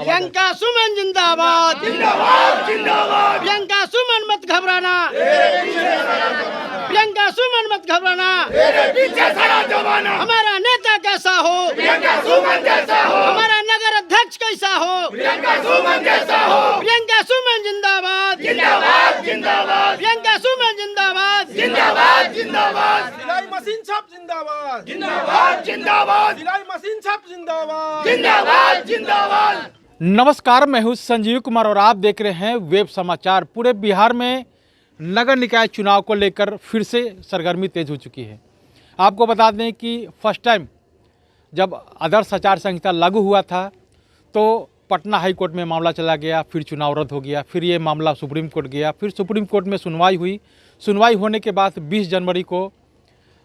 प्रियंका सुमन जिंदाबाद जिंदाबाद जिंदाबाद। प्रियंका सुमन मत घबराना, प्रियंका सुमन मत घबराना, पीछे सारा जमाना। हमारा नेता कैसा हो, प्रियंका सुमन जैसा हो। हमारा नगर अध्यक्ष कैसा हो, प्रियंका सुमन जैसा हो। प्रियंका सुमन जिंदाबाद जिंदाबाद जिंदाबाद। प्रियंका सुमन जिंदाबाद जिंदाबाद जिंदाबाद। सिलाई मशीन छाप जिंदाबाद जिंदाबाद जिंदाबाद। सिलाई मशीन छाप जिंदाबाद जिंदाबाद जिंदाबाद। नमस्कार, मैं हूं संजीव कुमार और आप देख रहे हैं वेब समाचार। पूरे बिहार में नगर निकाय चुनाव को लेकर फिर से सरगर्मी तेज हो चुकी है। आपको बता दें कि फर्स्ट टाइम जब आदर्श आचार संहिता लागू हुआ था तो पटना हाई कोर्ट में मामला चला गया, फिर चुनाव रद्द हो गया, फिर ये मामला सुप्रीम कोर्ट गया, फिर सुप्रीम कोर्ट में सुनवाई हुई। सुनवाई होने के बाद 20 जनवरी को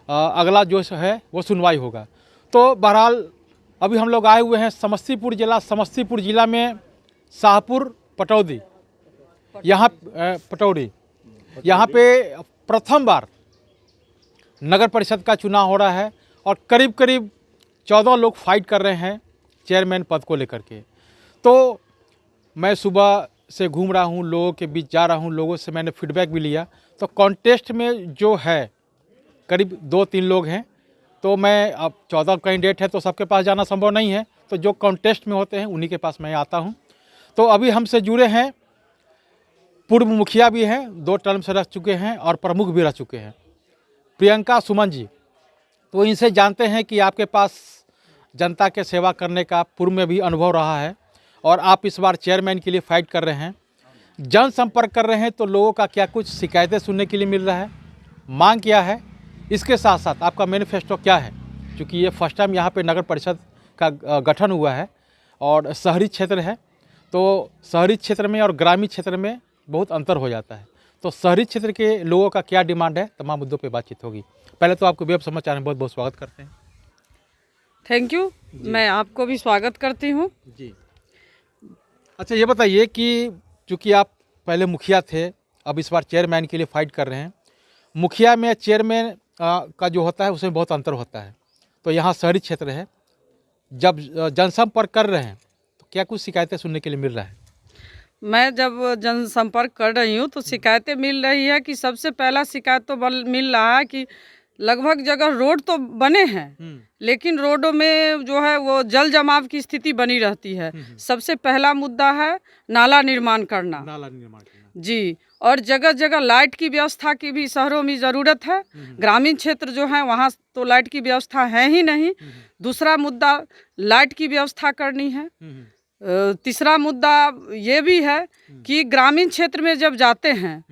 अगला जो है वो सुनवाई होगा। तो बहरहाल अभी हम लोग आए हुए हैं समस्तीपुर जिला में शाहपुर पटौदी, यहाँ पे प्रथम बार नगर परिषद का चुनाव हो रहा है और करीब 14 लोग फाइट कर रहे हैं चेयरमैन पद को लेकर के। तो मैं सुबह से घूम रहा हूँ, लोगों के बीच जा रहा हूँ, लोगों से मैंने फीडबैक भी लिया। तो कॉन्टेस्ट में जो है करीब 2-3 लोग हैं, तो मैं अब 14 कैंडिडेट है तो सबके पास जाना संभव नहीं है, तो जो कॉन्टेस्ट में होते हैं उन्हीं के पास मैं आता हूं। तो अभी हमसे जुड़े हैं पूर्व मुखिया भी हैं, 2 टर्म से रह चुके हैं और प्रमुख भी रह चुके हैं, प्रियंका सुमन जी। तो इनसे जानते हैं कि आपके पास जनता के सेवा करने का पूर्व में भी अनुभव रहा है और आप इस बार चेयरमैन के लिए फाइट कर रहे हैं, जनसंपर्क कर रहे हैं। तो लोगों का क्या कुछ शिकायतें सुनने के लिए मिल रहा है, मांग क्या है, इसके साथ साथ आपका मैनिफेस्टो क्या है, क्योंकि ये फर्स्ट टाइम यहाँ पे नगर परिषद का गठन हुआ है और शहरी क्षेत्र है। तो शहरी क्षेत्र में और ग्रामीण क्षेत्र में बहुत अंतर हो जाता है। तो शहरी क्षेत्र के लोगों का क्या डिमांड है, तमाम मुद्दों पे बातचीत होगी। पहले तो आपको वेब समाचार में बहुत बहुत स्वागत करते हैं। थैंक यू, मैं आपको भी स्वागत करती हूँ जी। अच्छा, ये बताइए कि चूँकि आप पहले मुखिया थे, अब इस बार चेयरमैन के लिए फाइट कर रहे हैं। मुखिया में चेयरमैन का जो होता है उसमें बहुत अंतर होता है। तो यहाँ शहरी क्षेत्र है, जब जनसंपर्क कर रहे हैं तो क्या कुछ शिकायतें सुनने के लिए मिल रहा है? मैं जब जनसंपर्क कर रही हूँ तो शिकायतें मिल रही है कि सबसे पहला शिकायत तो मिल रहा है कि लगभग जगह रोड तो बने हैं लेकिन रोडों में जो है वो जल जमाव की स्थिति बनी रहती है। सबसे पहला मुद्दा है नाला निर्माण करना जी, और जगह जगह लाइट की व्यवस्था की भी शहरों में ज़रूरत है। ग्रामीण क्षेत्र जो है वहाँ तो लाइट की व्यवस्था है ही नहीं। दूसरा मुद्दा लाइट की व्यवस्था करनी है। तीसरा मुद्दा ये भी है कि ग्रामीण क्षेत्र में जब जाते हैं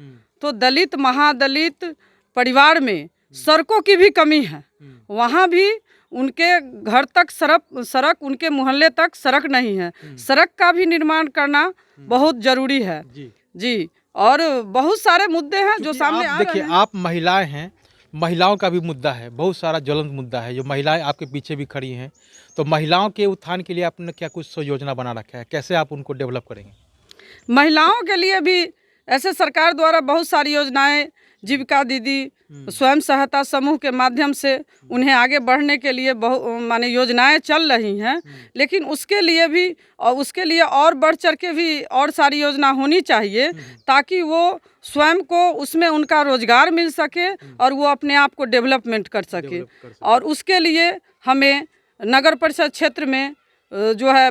तो दलित महादलित परिवार में सड़कों की भी कमी है। वहाँ भी उनके घर तक सड़क उनके मोहल्ले तक सड़क नहीं है। सड़क का भी निर्माण करना बहुत ज़रूरी है जी। और बहुत सारे मुद्दे हैं जो सामने आ रहे हैं। देखिए, आप महिलाएं हैं, महिलाओं का भी मुद्दा है, बहुत सारा ज्वलंत मुद्दा है। जो महिलाएं आपके पीछे भी खड़ी हैं, तो महिलाओं के उत्थान के लिए आपने क्या कुछ योजना बना रखा है, कैसे आप उनको डेवलप करेंगे? महिलाओं के लिए भी ऐसे सरकार द्वारा बहुत सारी योजनाएं, जीविका दीदी, स्वयं सहायता समूह के माध्यम से उन्हें आगे बढ़ने के लिए बहुत माने योजनाएं चल रही हैं। लेकिन उसके लिए और बढ़ चढ़ के भी और सारी योजना होनी चाहिए ताकि वो स्वयं को उसमें उनका रोजगार मिल सके और वो अपने आप को डेवलपमेंट कर सके। और उसके लिए हमें नगर परिषद क्षेत्र में जो है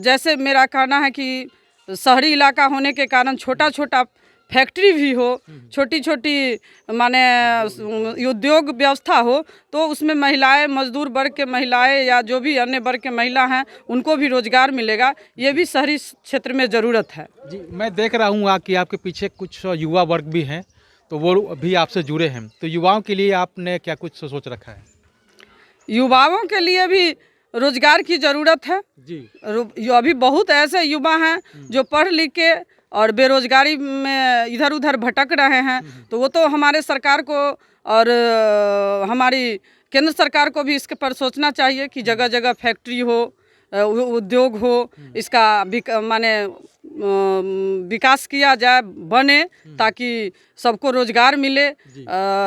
जैसे मेरा कहना है कि शहरी इलाका होने के कारण छोटा छोटा फैक्ट्री भी हो, छोटी छोटी माने उद्योग व्यवस्था हो, तो उसमें महिलाएं, मजदूर वर्ग के महिलाएं या जो भी अन्य वर्ग के महिला हैं उनको भी रोजगार मिलेगा। ये भी शहरी क्षेत्र में ज़रूरत है जी। मैं देख रहा हूँ कि आपके पीछे कुछ युवा वर्ग भी हैं, तो वो भी आपसे जुड़े हैं। तो युवाओं के लिए आपने क्या कुछ सोच रखा है? युवाओं के लिए भी रोजगार की ज़रूरत है जी। अभी बहुत ऐसे युवा हैं जो पढ़ लिख के और बेरोजगारी में इधर उधर भटक रहे हैं। तो वो तो हमारे सरकार को और हमारी केंद्र सरकार को भी इसके पर सोचना चाहिए कि जगह जगह फैक्ट्री हो, उद्योग हो, इसका माने विकास किया जाए, बने, ताकि सबको रोजगार मिले।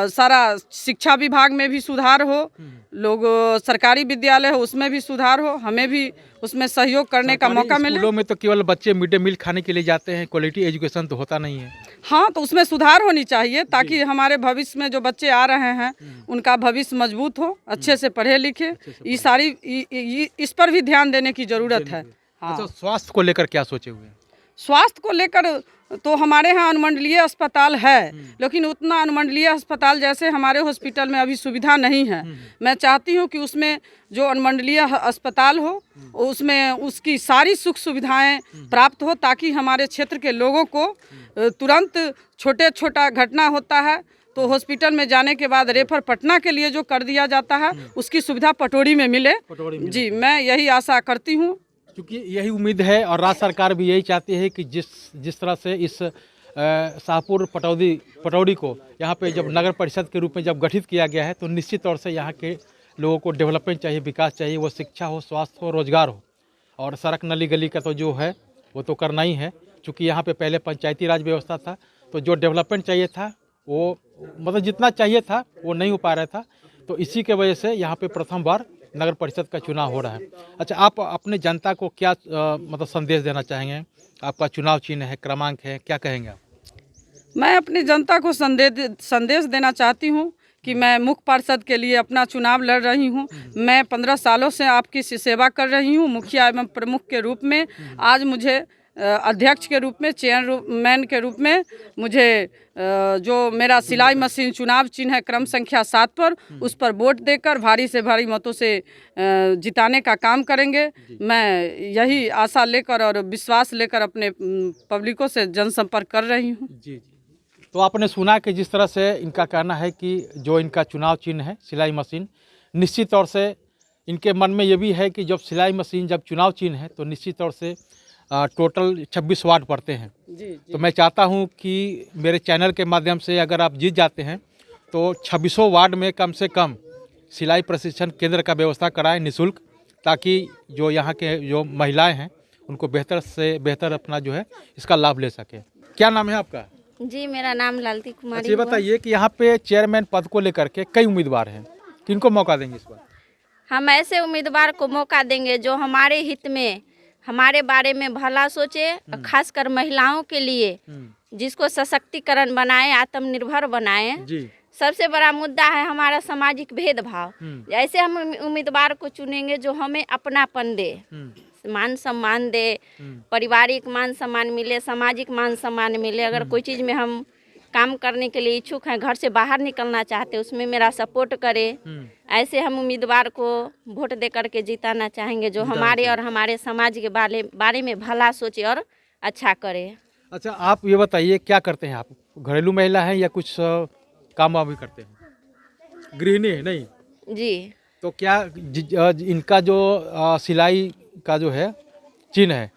सारा शिक्षा विभाग में भी सुधार हो, लोग सरकारी विद्यालय हो उसमें भी सुधार हो, हमें भी उसमें सहयोग करने का सरकारी मौका मिले। स्कूलों में तो केवल बच्चे मिड डे मील खाने के लिए जाते हैं, क्वालिटी एजुकेशन तो होता नहीं है। हाँ, तो उसमें सुधार होनी चाहिए ताकि हमारे भविष्य में जो बच्चे आ रहे हैं उनका भविष्य मजबूत हो, अच्छे से पढ़े लिखे। ये सारी इस पर भी ध्यान देने की ज़रूरत है। हाँ। अच्छा, स्वास्थ्य को लेकर क्या सोचे हुए हैं? स्वास्थ्य को लेकर तो हमारे यहाँ अनुमंडलीय अस्पताल है, लेकिन उतना अनुमंडलीय अस्पताल जैसे हमारे हॉस्पिटल में अभी सुविधा नहीं है। मैं चाहती हूँ कि उसमें जो अनुमंडलीय अस्पताल हो उसमें उसकी सारी सुख सुविधाएं प्राप्त हो, ताकि हमारे क्षेत्र के लोगों को तुरंत छोटा घटना होता है तो हॉस्पिटल में जाने के बाद रेफर पटना के लिए जो कर दिया जाता है उसकी सुविधा पटौड़ी में मिले। जी, मैं यही आशा करती हूँ, क्योंकि यही उम्मीद है और राज्य सरकार भी यही चाहती है कि जिस तरह से इस शाहपुर पटौड़ी को यहाँ पे जब नगर परिषद के रूप में जब गठित किया गया है तो निश्चित तौर से यहाँ के लोगों को डेवलपमेंट चाहिए, विकास चाहिए, वो शिक्षा हो, स्वास्थ्य हो, रोजगार हो, और सड़क नली गली का तो जो है वो तो करना ही है। क्योंकि यहाँ पे पहले पंचायती राज व्यवस्था था तो जो डेवलपमेंट चाहिए था वो मतलब जितना चाहिए था वो नहीं हो पा रहा था, तो इसी के वजह से यहाँ पे प्रथम बार नगर परिषद का चुनाव हो रहा है। अच्छा, आप अपने जनता को क्या मतलब संदेश देना चाहेंगे? आपका चुनाव चिन्ह है, क्रमांक है, क्या कहेंगे आप? मैं अपनी जनता को संदेश देना चाहती हूँ कि मैं मुख्य पार्षद के लिए अपना चुनाव लड़ रही हूँ। मैं 15 सालों से आपकी सेवा कर रही हूँ, मुखिया एवं प्रमुख के रूप में। आज मुझे अध्यक्ष के रूप में, चेयरमैन के रूप में मुझे जो मेरा सिलाई मशीन चुनाव चिन्ह है क्रम संख्या 7 पर, उस पर वोट देकर भारी से भारी मतों से जिताने का काम करेंगे। मैं यही आशा लेकर और विश्वास लेकर अपने पब्लिकों से जनसंपर्क कर रही हूँ। जी, तो आपने सुना कि जिस तरह से इनका कहना है कि जो इनका चुनाव चिन्ह है सिलाई मशीन, निश्चित तौर से इनके मन में ये भी है कि जब सिलाई मशीन जब चुनाव चिन्ह है तो निश्चित तौर से टोटल 26 वार्ड पड़ते हैं। जी। तो मैं चाहता हूं कि मेरे चैनल के माध्यम से अगर आप जीत जाते हैं तो 26 वार्ड में कम से कम सिलाई प्रशिक्षण केंद्र का व्यवस्था कराएं निःशुल्क, ताकि जो यहाँ के जो महिलाएं हैं उनको बेहतर से बेहतर अपना जो है इसका लाभ ले सके। क्या नाम है आपका? जी, मेरा नाम लालती कुमारी। अच्छा, ये बताइए कि यहाँ पे चेयरमैन पद को लेकर के कई उम्मीदवार हैं, किनको मौका देंगे इस बार? हम ऐसे उम्मीदवार को मौका देंगे जो हमारे हित में, हमारे बारे में भला सोचे, खासकर महिलाओं के लिए, जिसको सशक्तिकरण बनाए, आत्मनिर्भर बनाए। जी। सबसे बड़ा मुद्दा है हमारा सामाजिक भेदभाव। ऐसे हम उम्मीदवार को चुनेंगे जो हमें अपनापन दे, मान सम्मान दे, पारिवारिक मान सम्मान मिले, सामाजिक मान सम्मान मिले। अगर कोई चीज़ में हम काम करने के लिए इच्छुक हैं, घर से बाहर निकलना चाहते, उसमें मेरा सपोर्ट करे, ऐसे हम उम्मीदवार को वोट दे करके जिताना चाहेंगे जो हमारे और हमारे समाज के बारे में भला सोचे और अच्छा करे। अच्छा, आप ये बताइए क्या करते हैं आप? घरेलू महिला हैं या कुछ काम भी करते हैं? गृहिणी है? नहीं जी। तो क्या इनका जो सिलाई का जो है चिन्ह है,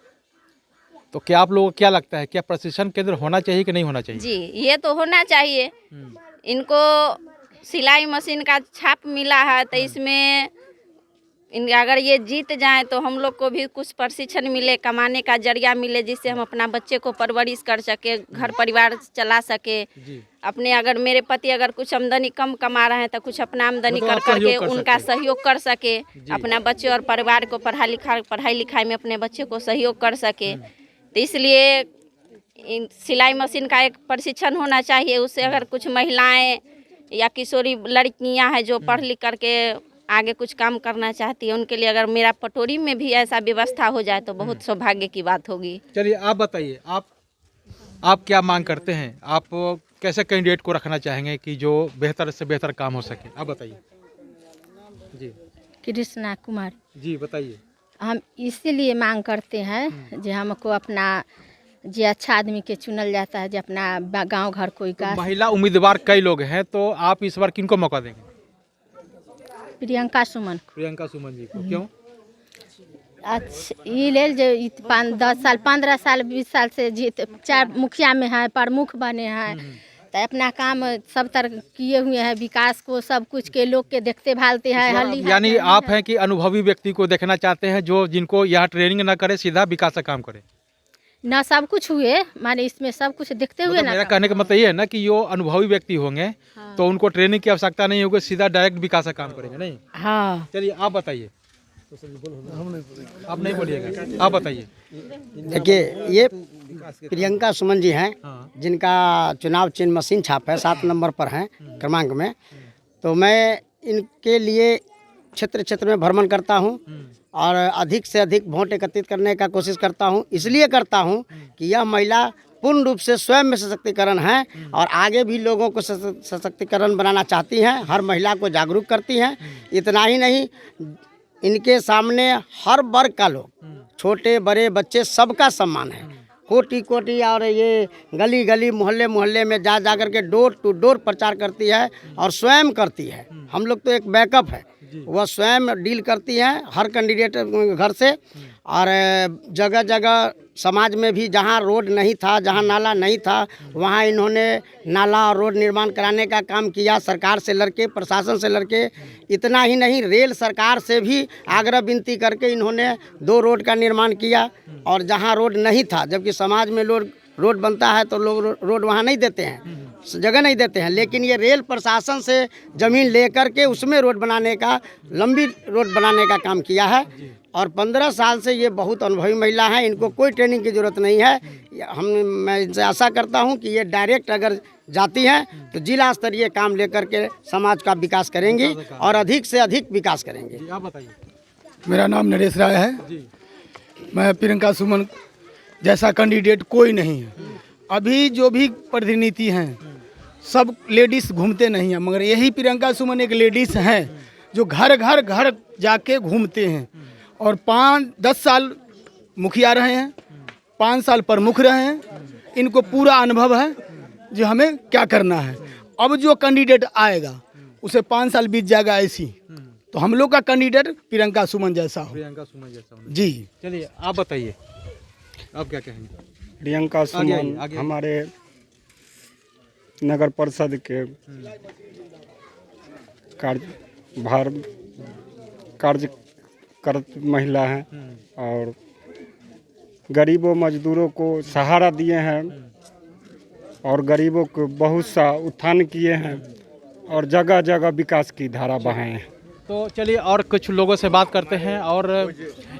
तो क्या आप लोगों को क्या लगता है, क्या प्रशिक्षण केंद्र होना चाहिए कि नहीं होना चाहिए? जी, ये तो होना चाहिए। इनको सिलाई मशीन का छाप मिला है तो इसमें अगर ये जीत जाएं तो हम लोग को भी कुछ प्रशिक्षण मिले, कमाने का जरिया मिले, जिससे हम अपना बच्चे को परवरिश कर सके, घर परिवार चला सके। अपने अगर मेरे पति अगर कुछ आमदनी कम कमा रहे हैं तो कुछ अपना आमदनी कर करके उनका सहयोग कर सके, अपना बच्चे और परिवार को पढ़ाई लिखाई में अपने बच्चे को सहयोग कर सके। तो इसलिए सिलाई मशीन का एक प्रशिक्षण होना चाहिए। उससे अगर कुछ महिलाएं या किशोरी लड़कियां हैं जो पढ़ लिख करके आगे कुछ काम करना चाहती है, उनके लिए अगर मेरा पटोरी में भी ऐसा व्यवस्था हो जाए तो बहुत सौभाग्य की बात होगी। चलिए, आप बताइए, आप क्या मांग करते हैं? आप कैसे कैंडिडेट को रखना चाहेंगे कि जो बेहतर से बेहतर काम हो सके? आप बताइए। जी। कृष्णा कुमारी जी, बताइए। हम इसीलिए मांग करते हैं जो हमको अपना जो अच्छा आदमी के चुनल जाता है, जो अपना गांव घर कोई का। तो महिला उम्मीदवार कई लोग हैं, तो आप इस बार किनको मौका देंगे? प्रियंका सुमन। प्रियंका सुमन जी को। क्यों? अच्छा, ये ले जो 10 साल 15 साल 20 साल से जीत 4 मुखिया में है, प्रमुख बने हैं, तो अपना काम सब तरह किए हुए हैं, विकास को सब कुछ के लोग के देखते भालते हैं। यानी आप हैं कि अनुभवी व्यक्ति को देखना चाहते हैं जो जिनको यहाँ ट्रेनिंग ना करे, सीधा विकास का काम करे? ना सब कुछ हुए, माने इसमें सब कुछ देखते हुए ना। मेरा कहने का मतलब ये है ना कि जो अनुभवी व्यक्ति होंगे तो उनको ट्रेनिंग की आवश्यकता नहीं होगी, सीधा डायरेक्ट विकास का काम करेंगे। नहीं? हाँ। चलिए, आप बताइए। आप नहीं बोलिएगा, आप बताइए। देखिए, ये प्रियंका सुमन जी हैं, जिनका चुनाव चिन्ह मशीन छाप है, 7 नंबर पर हैं क्रमांक में। तो मैं इनके लिए क्षेत्र क्षेत्र में भ्रमण करता हूं और अधिक से अधिक वोट एकत्रित करने का कोशिश करता हूं। इसलिए करता हूं कि यह महिला पूर्ण रूप से स्वयं में सशक्तिकरण है और आगे भी लोगों को सशक्तिकरण बनाना चाहती हैं, हर महिला को जागरूक करती हैं। इतना ही नहीं, इनके सामने हर वर्ग का लोग, छोटे बड़े बच्चे, सबका सम्मान है। कोटि कोटि और ये गली गली मोहल्ले मोहल्ले में जा जा कर के डोर टू डोर प्रचार करती है और स्वयं करती है। हम लोग तो एक बैकअप है, वह स्वयं डील करती हैं हर कैंडिडेट घर से। और जगह जगह समाज में भी जहाँ रोड नहीं था, जहाँ नाला नहीं था, वहाँ इन्होंने नाला और रोड निर्माण कराने का काम किया, सरकार से लड़के, प्रशासन से लड़के। इतना ही नहीं, रेल सरकार से भी आग्रह विनती करके इन्होंने 2 रोड का निर्माण किया। और जहाँ रोड नहीं था, जबकि समाज में रोड बनता है तो लोग रोड वहाँ नहीं देते हैं, जगह नहीं देते हैं, लेकिन ये रेल प्रशासन से ज़मीन लेकर के उसमें रोड बनाने का, लंबी रोड बनाने का काम किया है। और 15 साल से ये बहुत अनुभवी महिला हैं, इनको कोई ट्रेनिंग की ज़रूरत नहीं है। मैं इनसे आशा करता हूं कि ये डायरेक्ट अगर जाती हैं तो जिला स्तरीय काम लेकर के समाज का विकास करेंगी और अधिक से अधिक विकास करेंगे। आप बताइए। मेरा नाम नरेश राय है। मैं प्रियंका सुमन जैसा कैंडिडेट कोई नहीं है। अभी जो भी प्रतिनिधि हैं सब लेडीज़ घूमते नहीं हैं, मगर यही प्रियंका सुमन एक लेडीज़ हैं जो घर घर घर जाके घूमते हैं। और 5-10 साल मुखिया रहे हैं, 5 साल प्रमुख रहे हैं। इनको पूरा अनुभव है जो हमें क्या करना है। अब जो कैंडिडेट आएगा उसे 5 साल बीत जाएगा ऐसी, तो हम लोग का कैंडिडेट प्रियंका सुमन जैसा हो। प्रियंका सुमन जैसा होना। जी, चलिए आप बताइए, आप क्या कहेंगे? प्रियंका सुमन हमारे नगर परिषद के कार्यरत महिला हैं और गरीबों मजदूरों को सहारा दिए हैं और गरीबों को बहुत सा उत्थान किए हैं और जगह जगह विकास की धारा बहाए हैं। तो चलिए और कुछ लोगों से बात करते हैं और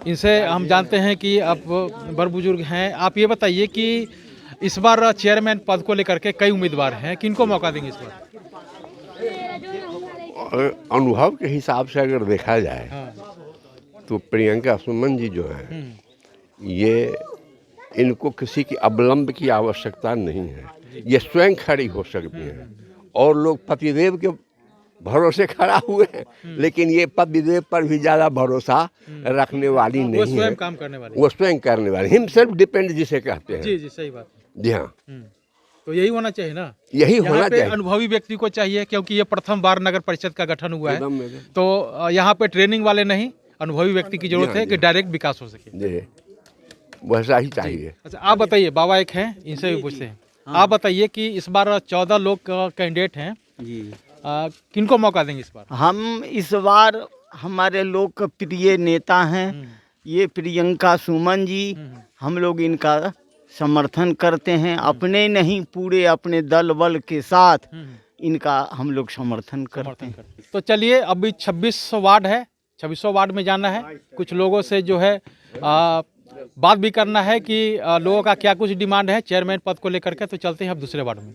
इनसे हम जानते हैं कि आप बड़े बुजुर्ग हैं। आप ये बताइए कि इस बार चेयरमैन पद को लेकर के कई उम्मीदवार हैं, किनको मौका देंगे इस बार? अनुभव के हिसाब से अगर देखा जाए तो प्रियंका सुमन जी जो हैं, ये इनको किसी की अवलंब की आवश्यकता नहीं है, ये स्वयं खड़ी हो सकती हैं। और लोग पतिदेव के भरोसे खड़ा हुए हैं, लेकिन ये पतिदेव पर भी ज़्यादा भरोसा रखने वाली नहीं है। वो स्वयं काम करने वाली, वो स्वयं करने वाली, हिमसेल्फ डिपेंड जिसे कहते हैं। जी जी, सही बात। जी हाँ, तो यही होना चाहिए ना, यही होना चाहिए। अनुभवी व्यक्ति को चाहिए, क्योंकि ये प्रथम बार नगर परिषद का गठन हुआ है, तो यहाँ पे ट्रेनिंग वाले नहीं, अनुभवी व्यक्ति की जरूरत है कि डायरेक्ट विकास हो सके। जी, वैसा ही चाहिए। अच्छा आप बताइए, बाबा एक हैं, इनसे भी पूछते हैं। आप बताइए कि इस बार 14 लोग कैंडिडेट हैं जी, किनको मौका देंगे इस बार? हम इस बार हमारे लोकप्रिय नेता हैं ये प्रियंका सुमन जी। हम लोग इनका समर्थन करते हैं, अपने नहीं पूरे अपने दल बल के साथ इनका हम लोग समर्थन करते हैं। तो चलिए, अभी 26 वार्ड है, 26 वार्ड में जाना है, कुछ लोगों से जो है बात भी करना है कि लोगों का क्या कुछ डिमांड है चेयरमैन पद को लेकर के। तो चलते हैं अब दूसरे वार्ड में।